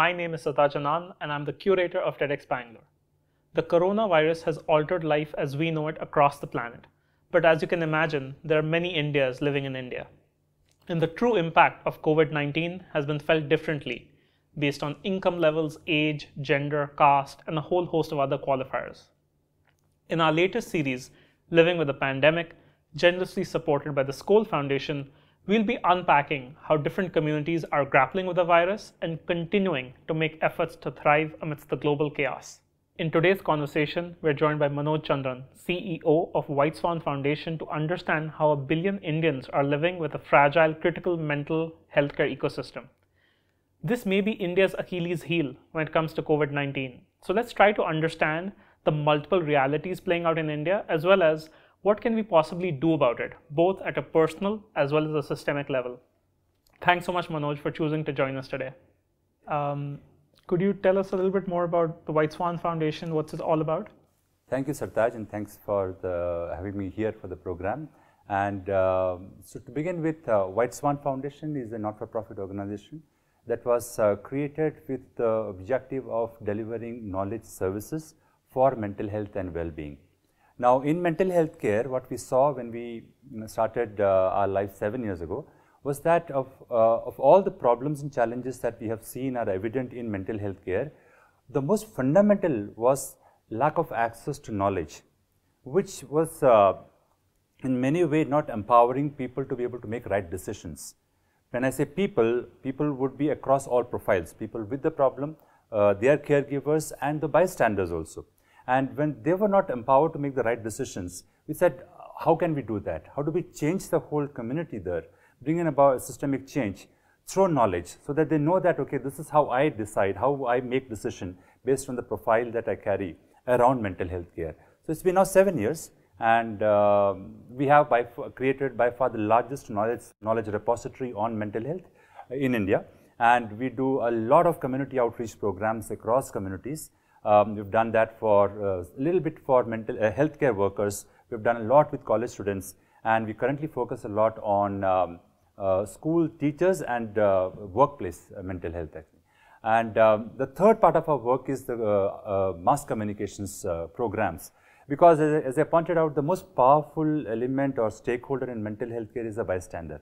My name is Sataj Anand and I'm the curator of TEDx Bangalore. The coronavirus has altered life as we know it across the planet. But as you can imagine, there are many Indias living in India. And the true impact of COVID-19 has been felt differently based on income levels, age, gender, caste, and a whole host of other qualifiers. In our latest series, Living with the Pandemic, generously supported by the Skoll Foundation, we'll be unpacking how different communities are grappling with the virus and continuing to make efforts to thrive amidst the global chaos. In today's conversation, we're joined by Manoj Chandran, CEO of White Swan Foundation, to understand how 1 billion Indians are living with a fragile, critical mental healthcare ecosystem. This may be India's Achilles heel when it comes to COVID-19. So let's try to understand the multiple realities playing out in India, as well as what can we possibly do about it, both at a personal as well as a systemic level. Thanks so much, Manoj, for choosing to join us today. Could you tell us a little bit more about the White Swan Foundation? What's it all about? Thank you, Sartaj, and thanks for having me here for the program. And so to begin with, White Swan Foundation is a not-for-profit organization that was created with the objective of delivering knowledge services for mental health and well-being. Now, in mental health care, what we saw when we started our life 7 years ago was that of all the problems and challenges that we have seen are evident in mental health care, the most fundamental was lack of access to knowledge, which was in many ways not empowering people to be able to make right decisions. When I say people, people would be across all profiles, people with the problem, their caregivers and the bystanders also. And when they were not empowered to make the right decisions, we said, how can we do that? How do we change the whole community there? Bring in about systemic change through knowledge so that they know that, okay, this is how I decide, how I make decision based on the profile that I carry around mental health care. So it's been now 7 years, and we have created by far the largest knowledge repository on mental health in India. And we do a lot of community outreach programs across communities. We've done that for a little bit for mental healthcare workers. We've done a lot with college students, and we currently focus a lot on school teachers and workplace mental health. Actually. And the third part of our work is the mass communications programs, because as I pointed out, the most powerful element or stakeholder in mental health care is the bystander.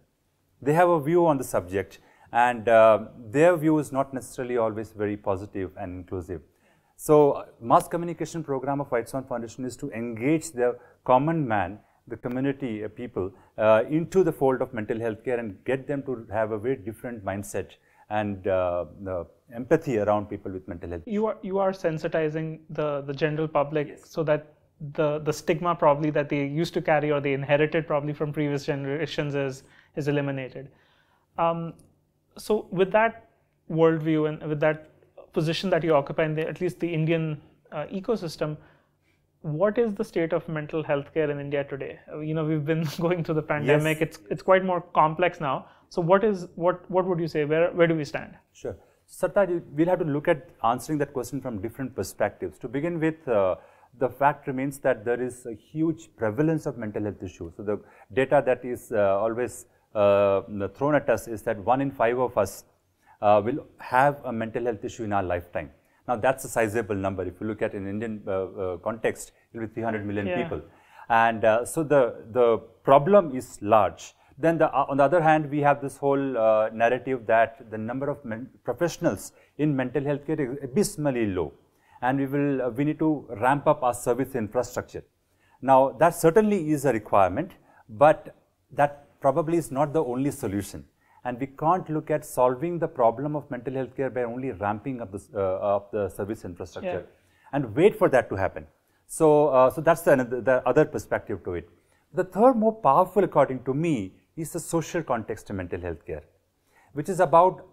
They have a view on the subject, and their view is not necessarily always very positive and inclusive. So, mass communication program of White Swan Foundation is to engage the common man, the community people into the fold of mental health care and get them to have a very different mindset and the empathy around people with mental health. You are sensitizing the general public, yes, so that the stigma probably that they used to carry or they inherited probably from previous generations is eliminated. So with that worldview and with that position that you occupy in at least the Indian ecosystem, what is the state of mental health care in India today? We've been going through the pandemic. Yes. It's quite more complex now. So what would you say? Where do we stand? Sure. Sartaj, we'll have to look at answering that question from different perspectives. To begin with, the fact remains that there is a huge prevalence of mental health issues. So the data that is always thrown at us is that 1 in 5 of us will have a mental health issue in our lifetime. Now, that's a sizable number. If you look at an Indian context, it will be 300 million people. And so the problem is large. Then on the other hand, we have this whole narrative that the number of professionals in mental health care is abysmally low. And we need to ramp up our service infrastructure. Now, that certainly is a requirement, but that probably is not the only solution. And we can't look at solving the problem of mental health care by only ramping up the service infrastructure and wait for that to happen. So that's the other perspective to it. The third, more powerful according to me, is the social context of mental health care, which is about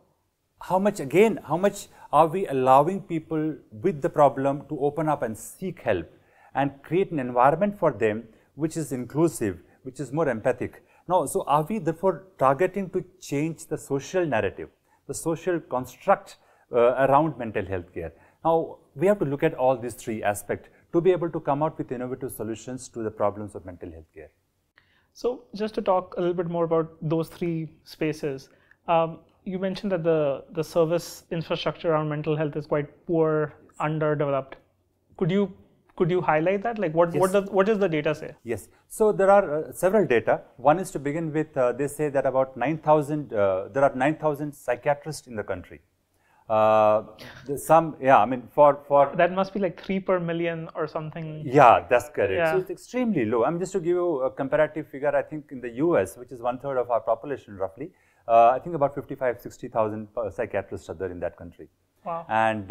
how much are we allowing people with the problem to open up and seek help and create an environment for them which is inclusive, which is more empathic. Now, so are we therefore targeting to change the social narrative, the social construct around mental health care? Now, we have to look at all these three aspects to be able to come out with innovative solutions to the problems of mental health care. So just to talk a little bit more about those three spaces, you mentioned that the service infrastructure around mental health is quite poor, underdeveloped. Could you highlight that? Like what does the data say? Yes. So there are several data. One is to begin with. They say that about 9,000. There are 9,000 psychiatrists in the country. I mean, for that must be like 3 per million or something. Yeah, that's correct. Yeah. So it's extremely low. I'm just to give you a comparative figure. I think in the US, which is 1/3 of our population roughly, I think about 55,000-60,000 psychiatrists are there in that country. Wow. And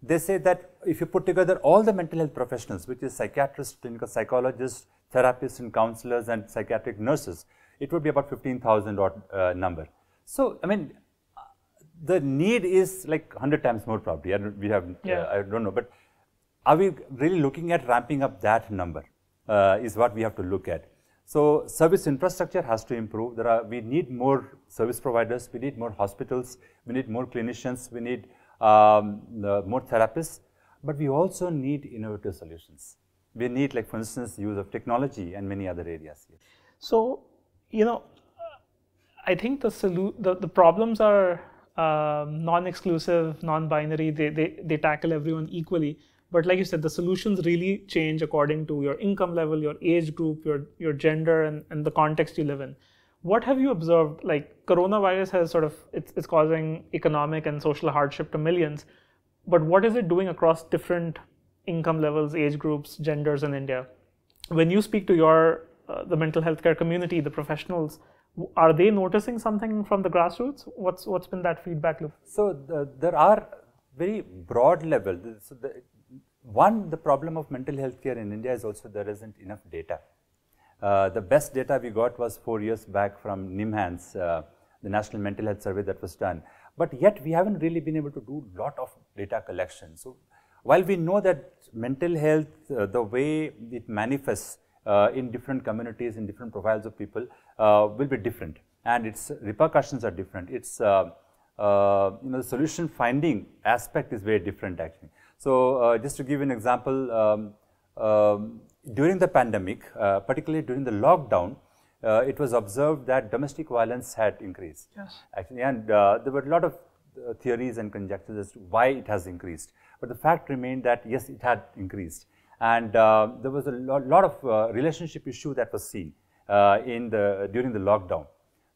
they say that if you put together all the mental health professionals, which is psychiatrists, clinical psychologists, therapists and counselors and psychiatric nurses, it would be about 15,000 odd number. So, I mean, the need is like 100 times more probably. I don't know, but are we really looking at ramping up that number is what we have to look at. So service infrastructure has to improve. We need more service providers, we need more hospitals, we need more clinicians, we need more therapists, but we also need innovative solutions. We need, like for instance, use of technology and many other areas here. So, I think the problems are non-exclusive, non-binary. They tackle everyone equally. But like you said, the solutions really change according to your income level, your age group, your gender, and the context you live in. What have you observed? Like coronavirus has it's causing economic and social hardship to millions. But what is it doing across different income levels, age groups, genders in India? When you speak to the mental health care community, the professionals, are they noticing something from the grassroots? What's been that feedback loop? So there are very broad level. So the problem of mental health care in India is also there isn't enough data. The best data we got was 4 years back from NIMHANS, the National Mental Health Survey that was done. But yet we haven't really been able to do a lot of data collection. So while we know that mental health, the way it manifests in different communities, in different profiles of people, will be different, and its repercussions are different. Its the solution finding aspect is very different actually. So just to give an example, during the pandemic, particularly during the lockdown, it was observed that domestic violence had increased. Yes. Actually, and there were a lot of theories and conjectures as to why it has increased. But the fact remained that yes, it had increased. And there was a lot of relationship issue that was seen during the lockdown,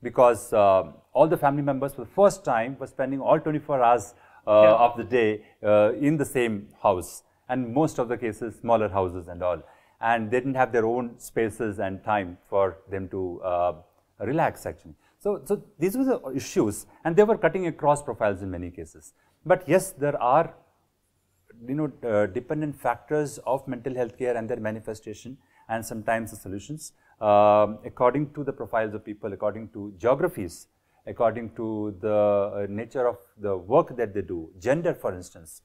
because all the family members for the first time were spending all 24 hours of the day in the same house, and most of the cases smaller houses and all, and they didn't have their own spaces and time for them to relax actually. So these were the issues, and they were cutting across profiles in many cases. But yes, there are dependent factors of mental health care and their manifestation, and sometimes the solutions according to the profiles of people, according to geographies, according to the nature of the work that they do, gender for instance,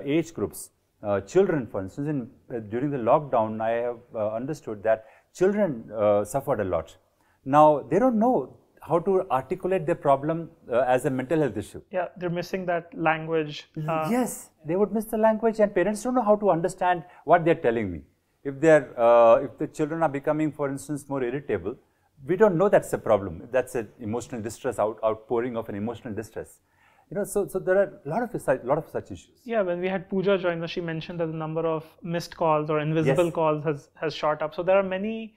age groups, children for instance. During the lockdown, I have understood that children suffered a lot. Now they don't know how to articulate their problem as a mental health issue. Yeah, they're missing that language. Yes, they would miss the language, and parents don't know how to understand what they're telling me. If the children are becoming, for instance, more irritable, we don't know that's a problem. That's an emotional distress, outpouring of an emotional distress. So there are a lot of such issues. Yeah, when we had Pooja join us, she mentioned that the number of missed calls or invisible calls has shot up. So there are many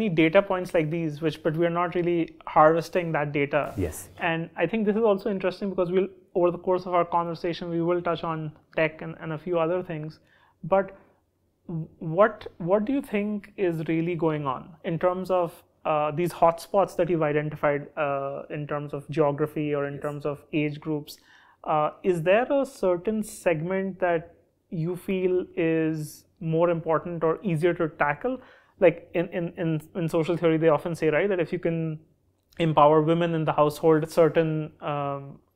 data points like these, but we're not really harvesting that data. Yes. And I think this is also interesting because over the course of our conversation, we will touch on tech and a few other things. But what do you think is really going on in terms of these hotspots that you've identified in terms of geography or in terms of age groups? Is there a certain segment that you feel is more important or easier to tackle? Like in social theory, they often say, right, that if you can empower women in the household, certain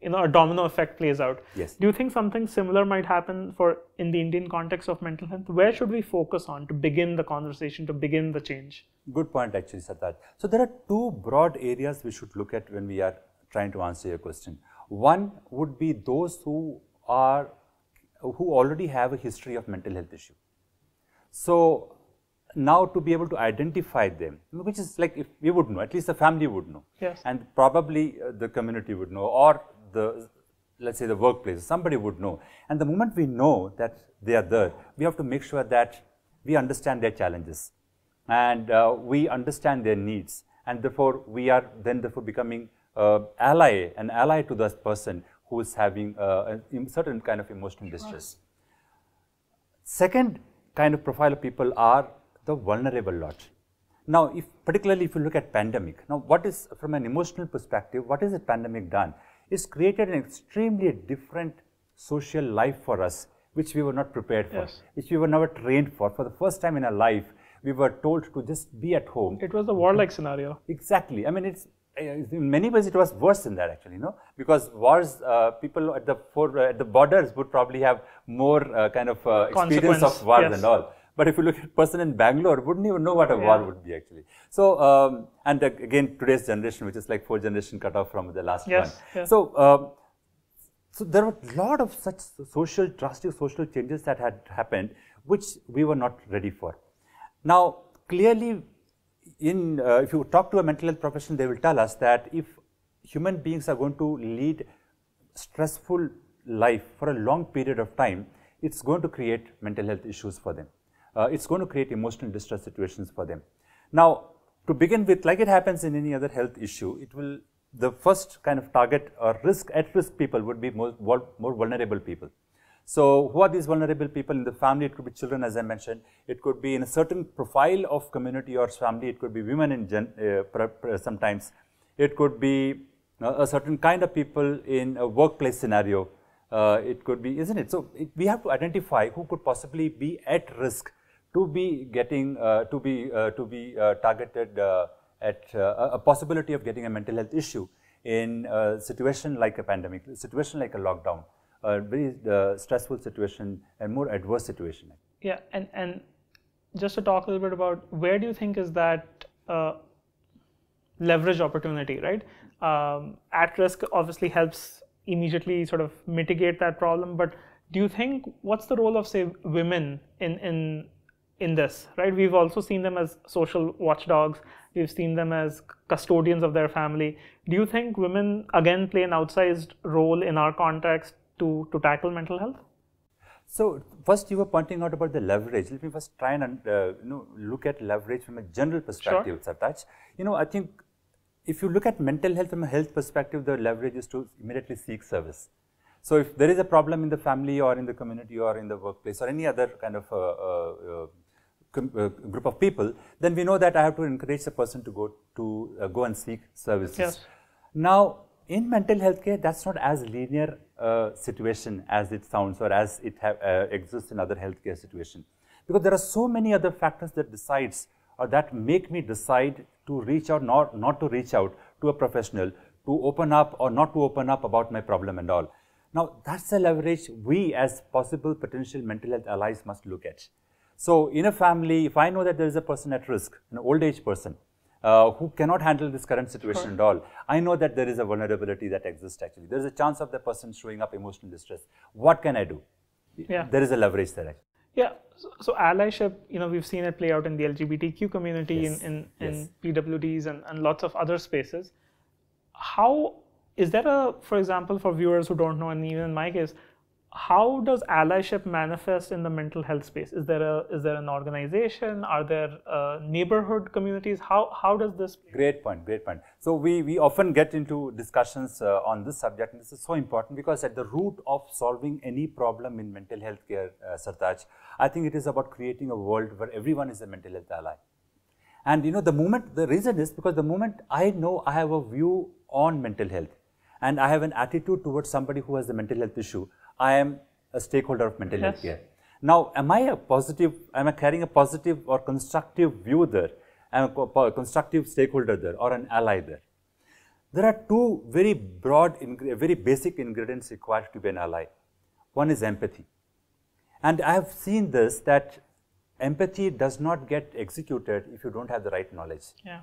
a domino effect plays out. Yes. Do you think something similar might happen in the Indian context of mental health? Where should we focus on to begin the conversation, to begin the change? Good point actually, Sataj. So there are two broad areas we should look at when we are trying to answer your question. One would be those who already have a history of mental health issue. So now to be able to identify them, which is like if we would know, at least the family would know, yes, and probably the community would know, or the, let's say the workplace, somebody would know. And the moment we know that they are there, we have to make sure that we understand their challenges and we understand their needs, and therefore we are then therefore becoming an ally to this person who is having a certain kind of emotional distress. Second kind of profile of people are the vulnerable lot. Now, particularly if you look at pandemic, now what is, from an emotional perspective, what has the pandemic done? It's created an extremely different social life for us, which we were not prepared for, yes, which we were never trained for. For the first time in our life, we were told to just be at home. It was a warlike scenario. Exactly. I mean, it's in many ways it was worse than that actually, because wars, people at the borders would probably have more kind of experience of wars, yes, and all. But if you look at a person in Bangalore, wouldn't even know what a war would be actually. So, and again, today's generation, which is like 4 generation cut off from the last one. Yes. So, so there were a lot of such drastic social changes that had happened, which we were not ready for. Now, clearly, if you talk to a mental health professional, they will tell us that if human beings are going to lead stressful life for a long period of time, it's going to create mental health issues for them. It's going to create emotional distress situations for them. Now, to begin with, like it happens in any other health issue, the first kind of target or at-risk people would be more vulnerable people. So, who are these vulnerable people in the family? It could be children, as I mentioned. It could be in a certain profile of community or family. It could be women sometimes. It could be a certain kind of people in a workplace scenario. It could be, isn't it? So, we have to identify who could possibly be at risk to be getting, targeted at a possibility of getting a mental health issue in a situation like a pandemic, a situation like a lockdown, a very stressful situation and more adverse situation. Yeah, and just to talk a little bit about where do you think is that leverage opportunity, right? At risk obviously helps immediately sort of mitigate that problem, but do you think what's the role of, say, women in this, right? We've also seen them as social watchdogs. We've seen them as custodians of their family. Do you think women again play an outsized role in our context to tackle mental health? So first you were pointing out about the leverage. Let me first try and look at leverage from a general perspective, sure. Sartaj. I think if you look at mental health from a health perspective, the leverage is to immediately seek service. So if there is a problem in the family or in the community or in the workplace or any other kind of group of people, then we know that I have to encourage the person to go and seek services. Yes. Now, in mental health care, that's not as linear situation as it sounds or as it exists in other healthcare situations, because there are so many other factors that decides or that make me decide to reach out, not to reach out to a professional, to open up or not to open up about my problem and all. Now, that's the leverage we as possible potential mental health allies must look at. So, in a family, if I know that there is a person at risk, an old age person, who cannot handle this current situation, sure. and all, I know that there is a vulnerability that exists actually. There is a chance of the person showing up emotional distress. What can I do? Yeah. There is a leverage there actually. Yeah, so allyship, we've seen it play out in the LGBTQ community, yes. in yes. PWDs and lots of other spaces. How, is there for example, for viewers who don't know, and even in my case, how does allyship manifest in the mental health space? Is there an organization? Are there neighborhood communities? How does this play? Great point. So we often get into discussions on this subject, and this is so important because at the root of solving any problem in mental health care, Sartaj, I think it is about creating a world where everyone is a mental health ally. And the reason is because the moment I know I have a view on mental health and I have an attitude towards somebody who has a mental health issue, I am a stakeholder of mental health care. Now, am I carrying a positive or constructive view there? Am I a constructive stakeholder there or an ally there? There are two very very basic ingredients required to be an ally. One is empathy. And I have seen this, that empathy does not get executed if you don't have the right knowledge. Yeah.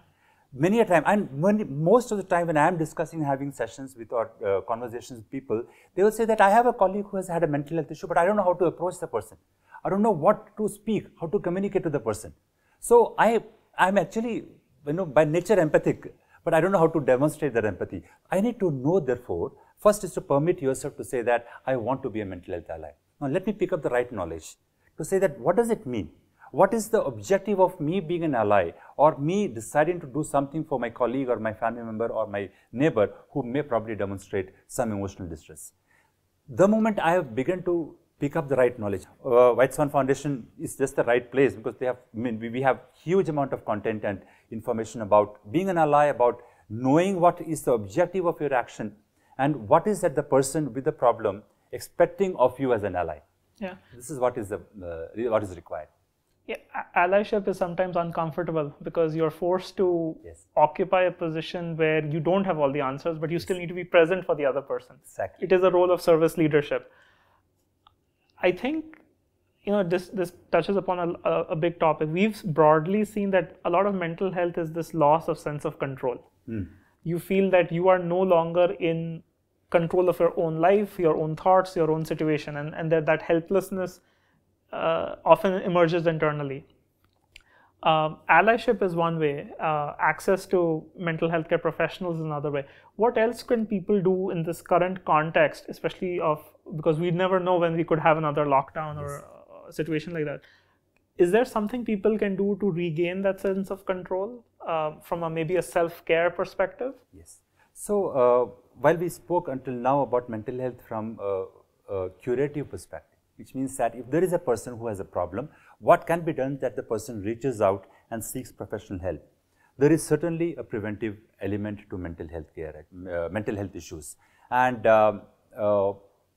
Many a time, and most of the time when I am discussing, having sessions with or conversations with people, they will say that I have a colleague who has had a mental health issue, but I don't know how to approach the person. I don't know what to speak, how to communicate to the person. So I'm actually, by nature empathic, but I don't know how to demonstrate that empathy. I need to know, therefore, first is to permit yourself to say that I want to be a mental health ally. Now let me pick up the right knowledge to say that what does it mean? What is the objective of me being an ally or me deciding to do something for my colleague or my family member or my neighbor who may probably demonstrate some emotional distress? The moment I have begun to pick up the right knowledge, White Swan Foundation is just the right place because we have huge amount of content and information about being an ally, about knowing what is the objective of your action and what is that the person with the problem expecting of you as an ally. Yeah. This is what is what is required. Yeah, allyship is sometimes uncomfortable because you're forced to Yes. occupy a position where you don't have all the answers, but you still need to be present for the other person. Exactly. It is a role of service leadership. I think, this touches upon a big topic. We've broadly seen that a lot of mental health is this loss of sense of control. You feel that you are no longer in control of your own life, your own thoughts, your own situation, and that helplessness often emerges internally. Allyship is one way, access to mental health care professionals is another way. What else can people do in this current context, especially because we never know when we could have another lockdown or a situation like that? Is there something people can do to regain that sense of control from maybe a self-care perspective? Yes. So while we spoke until now about mental health from a curative perspective, which means that if there is a person who has a problem, what can be done that the person reaches out and seeks professional help? There is certainly a preventive element to mental health care, mental health issues. And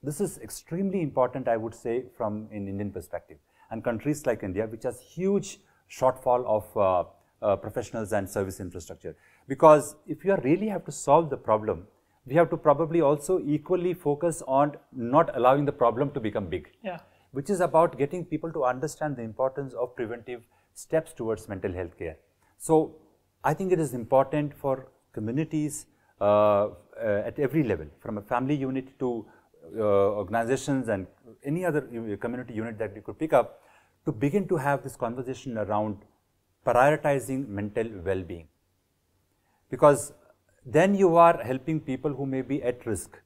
this is extremely important, I would say, from an Indian perspective. And countries like India, which has huge shortfall of professionals and service infrastructure. Because if you really have to solve the problem, we have to probably also equally focus on not allowing the problem to become big. Yeah. Which is about getting people to understand the importance of preventive steps towards mental health care. So I think it is important for communities at every level, from a family unit to organizations and any other community unit that we could pick up, to begin to have this conversation around prioritizing mental well-being. Because then you are helping people who may be at risk.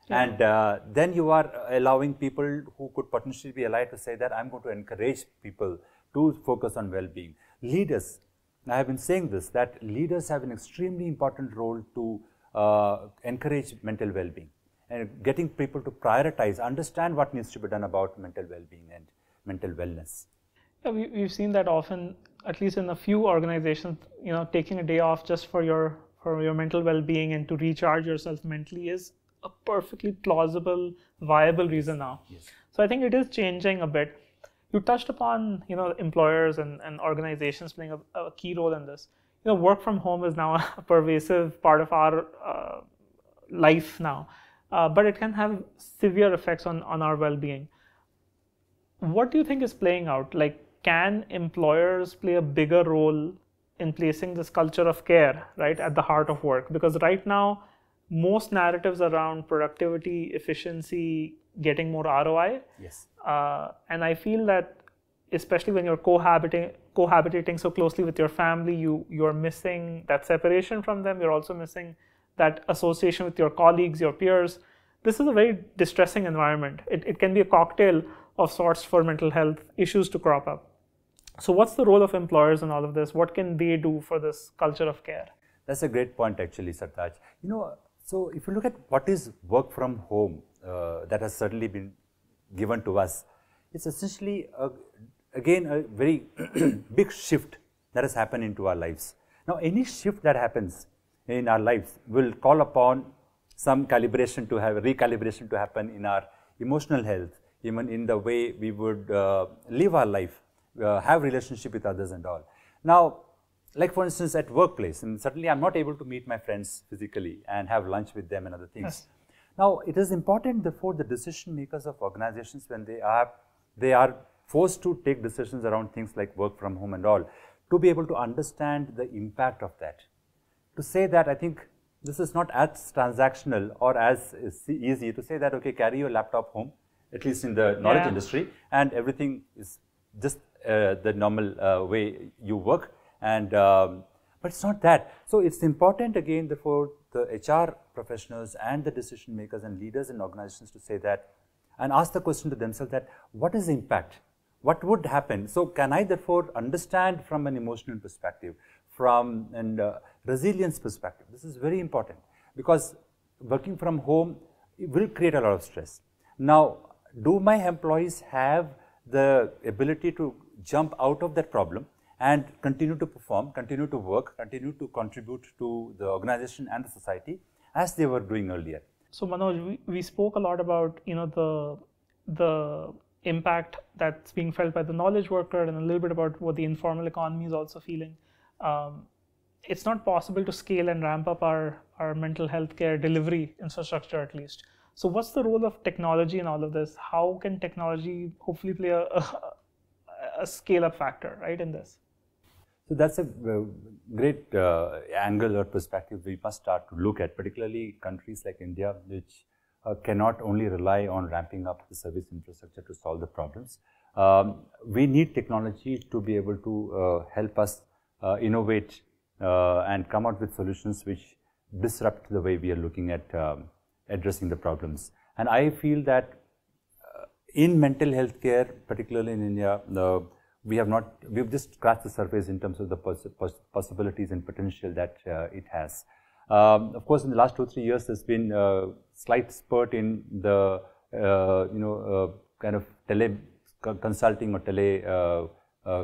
Yeah. And then you are allowing people who could potentially be allied to say that I'm going to encourage people to focus on well-being. Leaders, I have been saying this, that leaders have an extremely important role to encourage mental well-being and getting people to prioritize, understand what needs to be done about mental well-being and mental wellness. Yeah, we've seen that often, at least in a few organizations, taking a day off just for your mental well-being and to recharge yourself mentally is a perfectly plausible, viable reason now. Yes. So I think it is changing a bit. You touched upon, employers and organizations playing a key role in this. Work from home is now a pervasive part of our life now, but it can have severe effects on our well-being. What do you think is playing out? Like, can employers play a bigger role in placing this culture of care, right, at the heart of work? Because right now, most narratives around productivity, efficiency, getting more ROI. Yes. And I feel that, especially when you're cohabitating so closely with your family, you're missing that separation from them. You're also missing that association with your colleagues, your peers. This is a very distressing environment. It can be a cocktail of sorts for mental health issues to crop up. So what's the role of employers in all of this? What can they do for this culture of care? That's a great point, actually, Sartaj. So if you look at what is work from home, that has certainly been given to us, it's essentially, again, a very big shift that has happened into our lives. Now, any shift that happens in our lives will call upon some recalibration to happen in our emotional health, even in the way we would live our life, have relationship with others and all. Now, like for instance, at workplace, and certainly I'm not able to meet my friends physically and have lunch with them and other things. Yes. Now, it is important, therefore, the decision makers of organizations, when they are forced to take decisions around things like work from home and all, to be able to understand the impact of that. To say that, I think this is not as transactional or as easy to say that, okay, carry your laptop home, at least in the knowledge industry, and everything is just the normal way you work, and but it's not that. So it's important again for the HR professionals and the decision makers and leaders in organizations to say that and ask the question to themselves that what is the impact? What would happen? So can I therefore understand from an emotional perspective, from a resilience perspective? This is very important because working from home will create a lot of stress. Now, do my employees have the ability to jump out of that problem and continue to perform, continue to work, continue to contribute to the organization and the society as they were doing earlier? So Manoj, we spoke a lot about the impact that's being felt by the knowledge worker and a little bit about what the informal economy is also feeling. It's not possible to scale and ramp up our mental health care delivery infrastructure at least. So what's the role of technology in all of this? How can technology hopefully play a scale-up factor, right, in this? So that's a great angle or perspective we must start to look at, particularly countries like India, which cannot only rely on ramping up the service infrastructure to solve the problems. We need technology to be able to help us innovate and come out with solutions which disrupt the way we are looking at addressing the problems. And I feel that in mental health care, particularly in India, we've just scratched the surface in terms of the possibilities and potential that it has. Of course, in the last 2-3 years, there's been a slight spurt in the kind of tele consulting or tele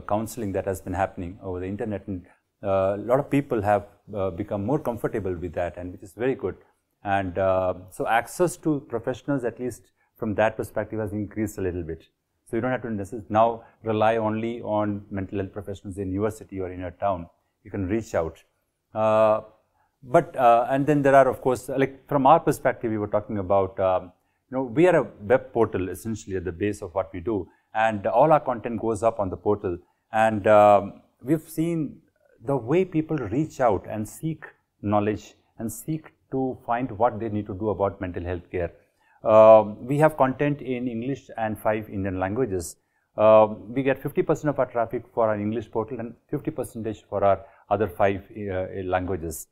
counseling that has been happening over the internet, and a lot of people have become more comfortable with that, and which is very good. And so access to professionals, at least from that perspective, has increased a little bit. So you don't have to necessarily now rely only on mental health professionals in your city or in your town. You can reach out. And then there are, of course, like from our perspective, we were talking about, we are a web portal essentially at the base of what we do, and all our content goes up on the portal. And we've seen the way people reach out and seek knowledge and seek to find what they need to do about mental health care. We have content in English and 5 Indian languages. We get 50% of our traffic for our English portal and 50% for our other 5 languages.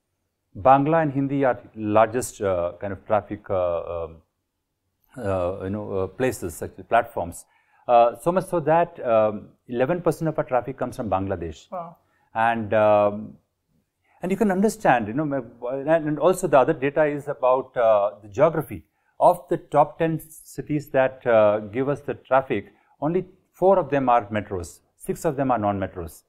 Bangla and Hindi are largest kind of traffic places, such as platforms. So much so that 11% of our traffic comes from Bangladesh. Wow. And you can understand, and also the other data is about the geography. Of the top 10 cities that give us the traffic, only 4 of them are metros, 6 of them are non-metros.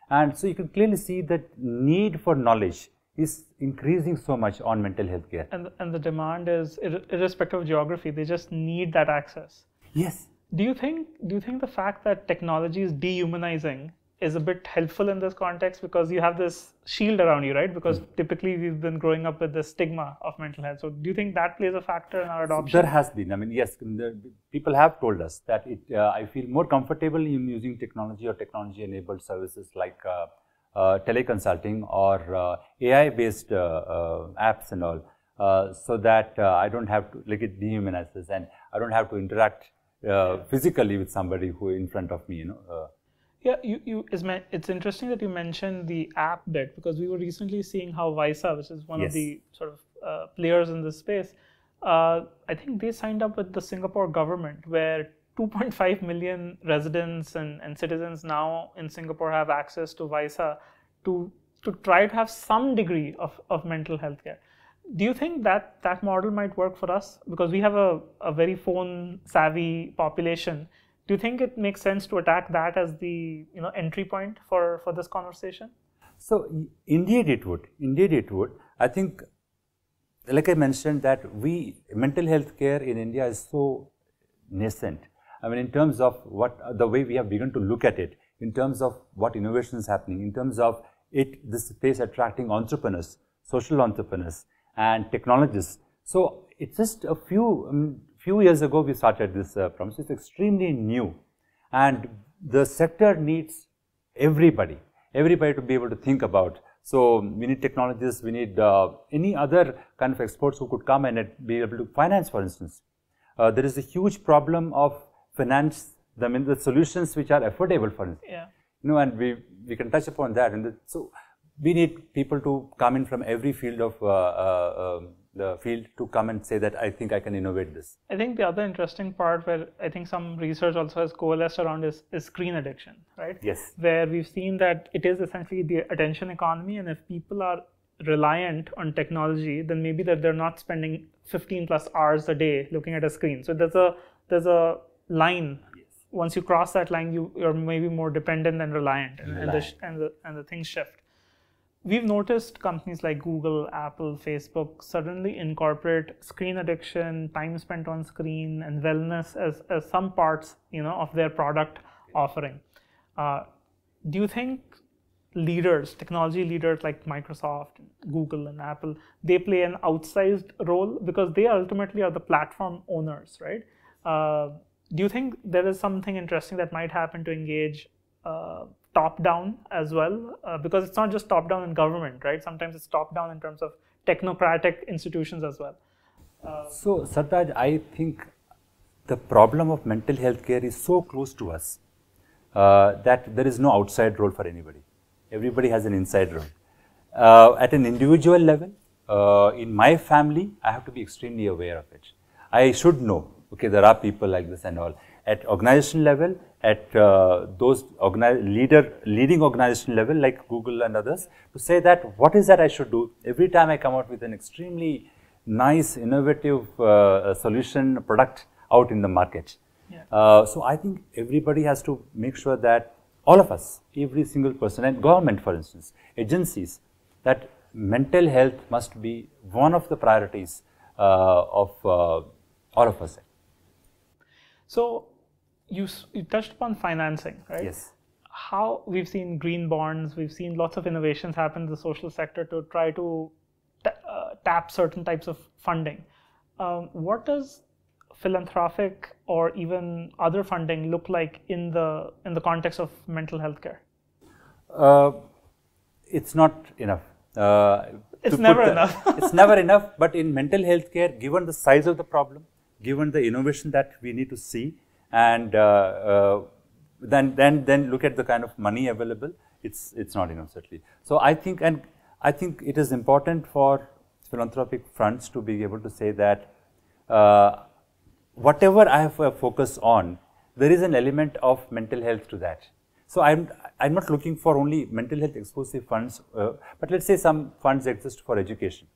And so you can clearly see that need for knowledge is increasing so much on mental health care. And the demand is irrespective of geography, they just need that access. Yes. Do you think the fact that technology is dehumanizing is a bit helpful in this context, because you have this shield around you, right? Because typically we've been growing up with the stigma of mental health. So do you think that plays a factor in our adoption? There has been. I mean, yes, people have told us that I feel more comfortable in using technology or technology-enabled services like teleconsulting or AI-based apps and all, so that I don't have to, like, it dehumanizes, and I don't have to interact physically with somebody who in front of me, Yeah, it's interesting that you mentioned the app bit, because we were recently seeing how Visa, which is one of the sort of players in this space, I think they signed up with the Singapore government, where 2.5 million residents and citizens now in Singapore have access to Visa to try to have some degree of mental health care. Do you think that model might work for us? Because we have a very phone savvy population. Do you think it makes sense to attack that as the entry point for this conversation? So indeed it would. Indeed it would. I think, like I mentioned, that mental health care in India is so nascent. I mean, in terms of the way we have begun to look at it, in terms of what innovation is happening, in terms of this space attracting entrepreneurs, social entrepreneurs, and technologists. So it's just a few years ago we started this promise. It's extremely new, and the sector needs everybody to be able to think about. So we need technologists, we need any other kind of experts who could come and be able to finance, for instance. There is a huge problem of finance the solutions which are affordable for instance. Yeah. And we can touch upon that. And so we need people to come in from every field of the field to come and say that I think I can innovate this. I think the other interesting part where I think some research also has coalesced around is screen addiction, right? Yes. Where we've seen that it is essentially the attention economy, and if people are reliant on technology, then maybe that they're not spending 15 plus hours a day looking at a screen. So there's a line. Yes. Once you cross that line, you're maybe more dependent than reliant, and the things shift. We've noticed companies like Google, Apple, Facebook suddenly incorporate screen addiction, time spent on screen, and wellness as some parts, of their product offering. Do you think technology leaders like Microsoft, Google, and Apple, they play an outsized role because they ultimately are the platform owners, right? Do you think there is something interesting that might happen to engage top-down as well? Because it's not just top-down in government, right? Sometimes it's top-down in terms of technocratic institutions as well. So, Sartaj, I think the problem of mental health care is so close to us that there is no outside role for anybody. Everybody has an inside role. At an individual level, in my family, I have to be extremely aware of it. I should know, okay, there are people like this and all. At organization level, at those leading organization level like Google and others, to say that what is that I should do every time I come out with an extremely nice, innovative solution, product out in the market. Yeah. So I think everybody has to make sure that all of us, every single person, and government for instance, agencies, that mental health must be one of the priorities of all of us. So you touched upon financing, right? Yes. How we've seen green bonds, we've seen lots of innovations happen in the social sector to try to tap certain types of funding. What does philanthropic or even other funding look like in the context of mental health care? It's not enough. It's never enough. It's never enough. But in mental health care, given the size of the problem, given the innovation that we need to see, and then look at the kind of money available, it's not enough certainly. So I think it is important for philanthropic fronts to be able to say that whatever I have a focus on, there is an element of mental health to that. So I'm not looking for only mental health exclusive funds, but let's say some funds exist for education.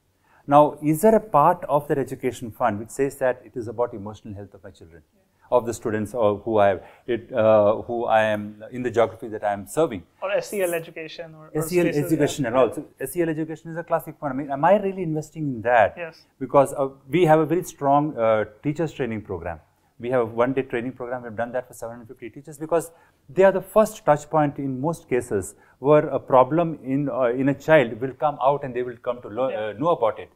Now, is there a part of that education fund which says that it is about emotional health of my children, of the students or who I am in the geography that I am serving? Or SEL education or SEL education and all. So SEL education is a classic one. I mean, am I really investing in that? Yes. Because we have a very strong teachers training program. We have a one-day training program. We've done that for 750 teachers because they are the first touch point in most cases where a problem in a child will come out and they will come to know about it.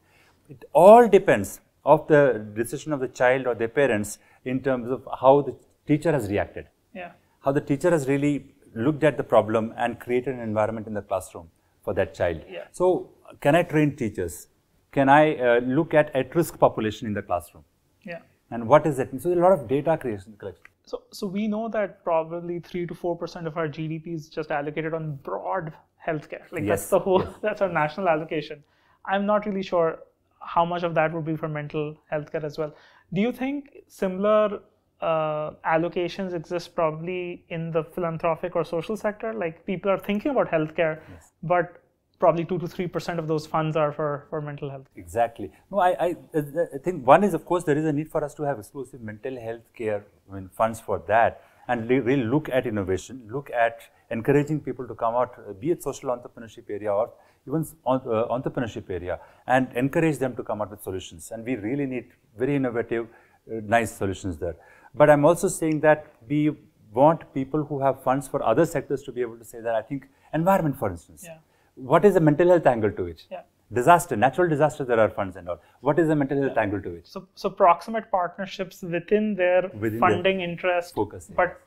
It all depends of the decision of the child or their parents in terms of how the teacher has reacted. Yeah. How the teacher has really looked at the problem and created an environment in the classroom for that child. Yeah. So, can I train teachers? Can I look at risk population in the classroom? Yeah. And what is it? So, there's a lot of data creation collection. So we know that probably 3 to 4% of our GDP is just allocated on broad healthcare. Like Yes. that's the whole, that's our national allocation. I'm not really sure how much of that would be for mental healthcare as well. Do you think similar allocations exist probably in the philanthropic or social sector? Like people are thinking about healthcare, but probably 2 to 3% of those funds are for mental health. Exactly. No, I think one is, of course, there is a need for us to have exclusive mental health care funds for that, and really look at innovation, look at encouraging people to come out, be it social entrepreneurship area or even entrepreneurship area, and encourage them to come out with solutions. And we really need very innovative, nice solutions there. But I'm also saying that we want people who have funds for other sectors to be able to say that. I think environment, for instance. Yeah. What is the mental health angle to it? Yeah. Disaster, natural disaster, there are funds and all. What is the mental health angle to it? So proximate partnerships within their funding interest, focus, but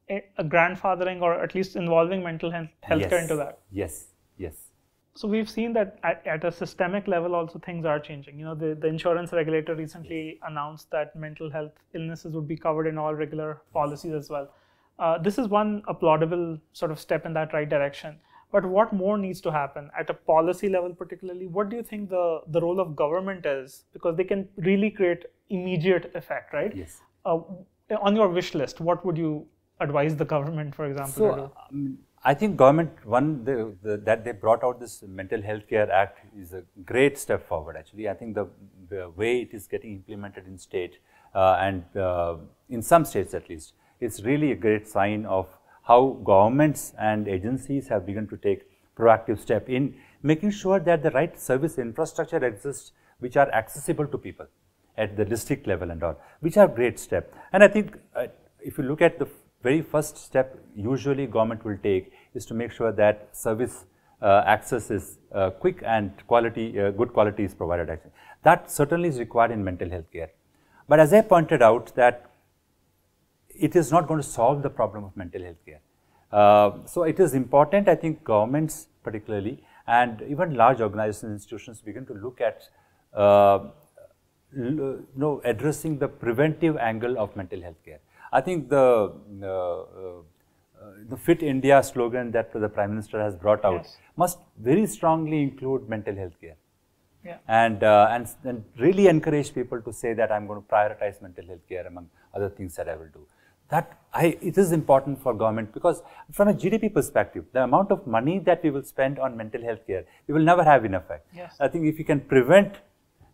a grandfathering or at least involving mental healthcare into that. Yes, yes. So we've seen that at a systemic level also things are changing. You know, the insurance regulator recently announced that mental health illnesses would be covered in all regular policies as well. This is one applaudable sort of step in that right direction. But what more needs to happen at a policy level, particularly? What do you think the role of government is? Because they can really create immediate effect, right? Yes. On your wish list, what would you advise the government, for example, to do? I think government, that they brought out this Mental Health Care Act is a great step forward actually. I think the way it is getting implemented in state and in some states at least, it's really a great sign of how governments and agencies have begun to take proactive step in making sure that the right service infrastructure exists which are accessible to people at the district level and all, which are great step. And I think if you look at the very first step usually government will take is to make sure that service access is quick and quality, good quality is provided actually. That certainly is required in mental health care. But as I pointed out that it is not going to solve the problem of mental health care. So it is important, I think governments particularly and even large organizations and institutions begin to look at addressing the preventive angle of mental health care. I think the Fit India slogan that the Prime Minister has brought out must very strongly include mental health care. Yeah. And really encourage people to say that I'm going to prioritize mental health care among other things that I will do. It is important for government because from a GDP perspective, the amount of money that we will spend on mental health care, we will never have enough. Yes. I think if you can prevent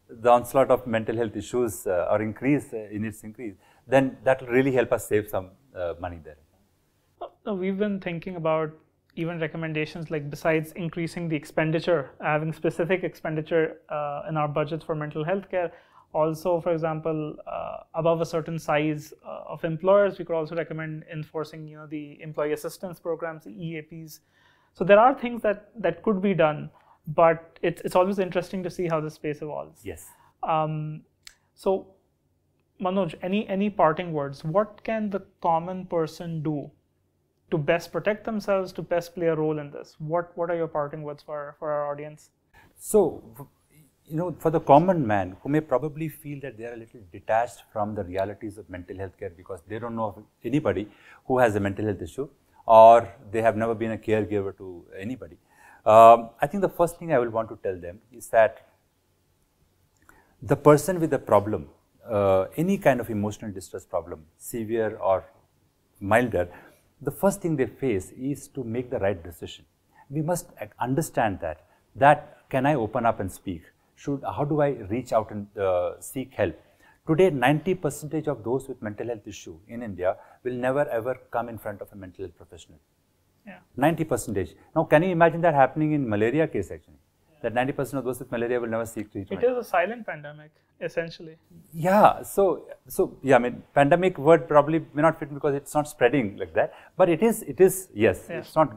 the onslaught of mental health issues or increase in its increase, then that will really help us save some money there. We've been thinking about even recommendations like besides increasing the expenditure, having specific expenditure in our budgets for mental health care. Also, for example, above a certain size of employers, we could also recommend enforcing, the employee assistance programs, the EAPs. So there are things that could be done, but it's always interesting to see how the space evolves. Yes. So, Manoj, any parting words? What can the common person do to best protect themselves, to best play a role in this? What are your parting words for our audience? So, for the common man who may probably feel that they are a little detached from the realities of mental health care because they don't know of anybody who has a mental health issue or they have never been a caregiver to anybody. I think the first thing I will want to tell them is that the person with a problem, any kind of emotional distress problem, severe or milder, the first thing they face is to make the right decision. We must understand that can I open up and speak? How do I reach out and seek help? Today, 90% of those with mental health issue in India will never ever come in front of a mental health professional. Yeah. 90%. Now, can you imagine that happening in malaria case actually? That 90% of those with malaria will never seek treatment. It is a silent pandemic, essentially. Yeah. So yeah, I mean, pandemic word probably may not fit because it's not spreading like that. But it is. Yes. Yeah. It's not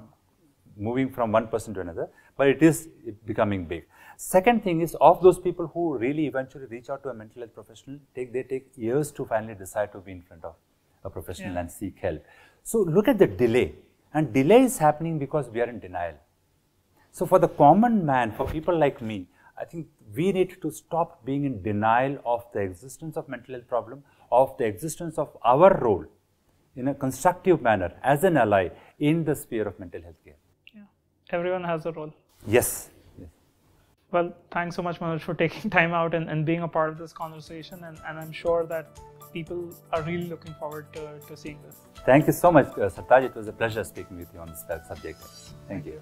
moving from one person to another, but it is becoming big. Second thing is, of those people who really eventually reach out to a mental health professional, they take years to finally decide to be in front of a professional and seek help. So look at the delay, and delay is happening because we are in denial. So for the common man, for people like me, I think we need to stop being in denial of the existence of mental health problem, of the existence of our role in a constructive manner as an ally in the sphere of mental health care. Yeah, everyone has a role. Yes. Well, thanks so much, Manoj, for taking time out and being a part of this conversation. And I'm sure that people are really looking forward to seeing this. Thank you so much, Sartaj. It was a pleasure speaking with you on this subject. Thank you.